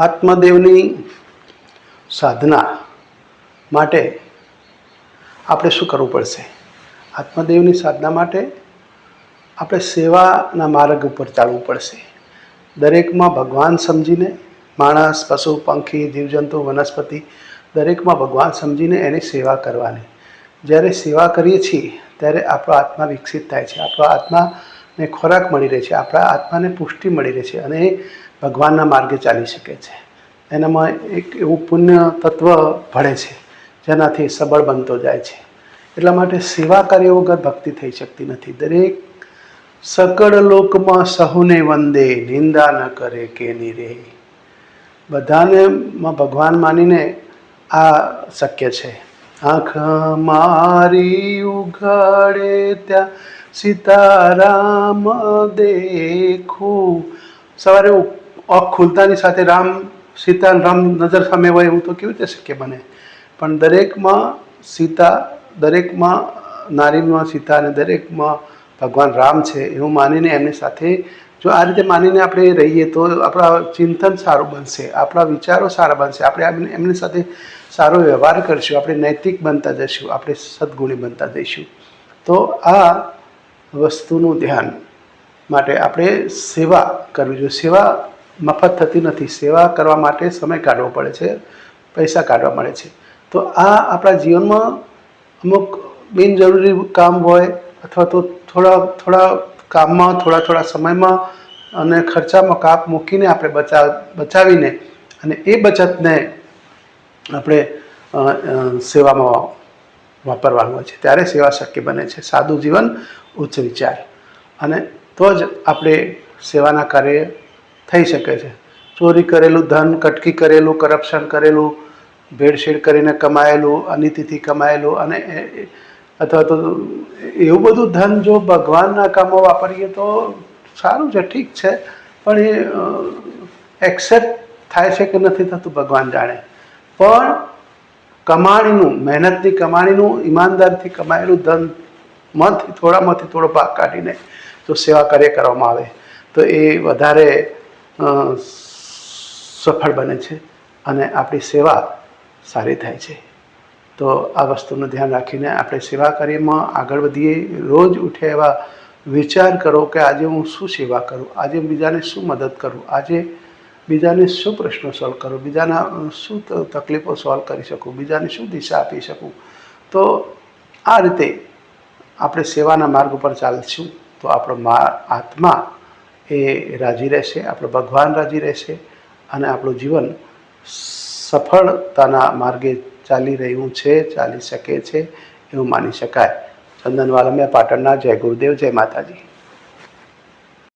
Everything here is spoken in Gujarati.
આત્મદેવની સાધના માટે આપણે શું કરવું પડશે? આત્મદેવની સાધના માટે આપણે સેવાના માર્ગ ઉપર ચાલવું પડશે. દરેકમાં ભગવાન સમજીને, માણસ, પશુ, પંખી, જીવજંતુ, વનસ્પતિ, દરેકમાં ભગવાન સમજીને એની સેવા કરવાની. જ્યારે સેવા કરીએ છીએ ત્યારે આપણો આત્મા વિકસિત થાય છે, આપણો આત્માને ખોરાક મળી રહે છે, આપણા આત્માને પુષ્ટિ મળી રહે છે અને એ ભગવાનના માર્ગે ચાલી શકે છે. એનામાં એક એવું પુણ્ય તત્વ ભળે છે જેનાથી સબળ બનતો જાય છે. એટલા માટે સેવા કાર્ય વગર ભક્તિ થઈ શકતી નથી. દરેક સકળ લોકમાં સહુને વંદે, નિંદા ન કરે કેની રે. બધાને ભગવાન માનીને આ શક્ય છે. આંખ મારી ઉઘાડે ત્યાં સીતારામ દેખું. સવારે આંખ ખુલતાની સાથે રામ, સીતા, રામ નજર સામે હોય એવું તો કેવી રીતે શક્ય બને? પણ દરેકમાં સીતા, દરેકમાં નારીમાં સીતા અને દરેકમાં ભગવાન રામ છે એવું માનીને એમની સાથે જો આ રીતે માનીને આપણે રહીએ તો આપણા ચિંતન સારું બનશે, આપણા વિચારો સારા બનશે, આપણે એમની સાથે સારો વ્યવહાર કરશું, આપણે નૈતિક બનતા જઈશું, આપણે સદગુણી બનતા જઈશું. તો આ વસ્તુનું ધ્યાન માટે આપણે સેવા કરવી જોઈએ. સેવા મફત થતી નથી. સેવા કરવા માટે સમય કાઢવો પડે છે, પૈસા કાઢવા મળે છે. તો આ આપણા જીવનમાં અમુક બિનજરૂરી કામ હોય અથવા તો થોડા કામમાં, થોડા સમયમાં અને ખર્ચામાં કાપ મૂકીને આપણે બચાવીને અને એ બચતને આપણે સેવામાં વાપરવાનું હોય છે, ત્યારે સેવા શક્ય બને છે. સાદું જીવન, ઉચ્ચ વિચાર, અને તો જ આપણે સેવાના કાર્ય થઈ શકે છે. ચોરી કરેલું ધન, કટકી કરેલું, કરપ્શન કરેલું, ભેળસેળ કરીને કમાયેલું, અનીતિથી કમાયેલું અને અથવા તો એવું બધું ધન જો ભગવાનના કામમાં વાપરીએ તો સારું છે, ઠીક છે, પણ એ એક્સેપ્ટ થાય છે કે નથી થતું ભગવાન જાણે. પણ કમાણીનું, મહેનતની કમાણીનું, ઈમાનદારથી કમાયેલું ધનમાંથી થોડો ભાગ કાઢીને જો સેવા કાર્ય કરવામાં આવે તો એ વધારે સફળ બને છે અને આપણી સેવા સારી થાય છે. તો આ વસ્તુનું ધ્યાન રાખીને આપણે સેવા કાર્યમાં આગળ વધીએ. રોજ ઉઠે એવા વિચાર કરો કે આજે હું શું સેવા કરું, આજે બીજાને શું મદદ કરું, આજે બીજાને શું પ્રશ્નો સોલ્વ કરું, બીજાના શું તકલીફો સોલ્વ કરી શકું, બીજાને શું દિશા આપી શકું. તો આ રીતે આપણે સેવાના માર્ગ ઉપર ચાલશું તો આપણો આત્મા એ રાજી રહેશે, આપણો ભગવાન રાજી રહેશે અને આપણું જીવન સફળતાના માર્ગે ચાલી રહ્યું છે, ચાલી શકે છે એવું માની શકાય. ચંદન વાલમિયા, પાટણના. જય ગુરુદેવ, જય માતાજી.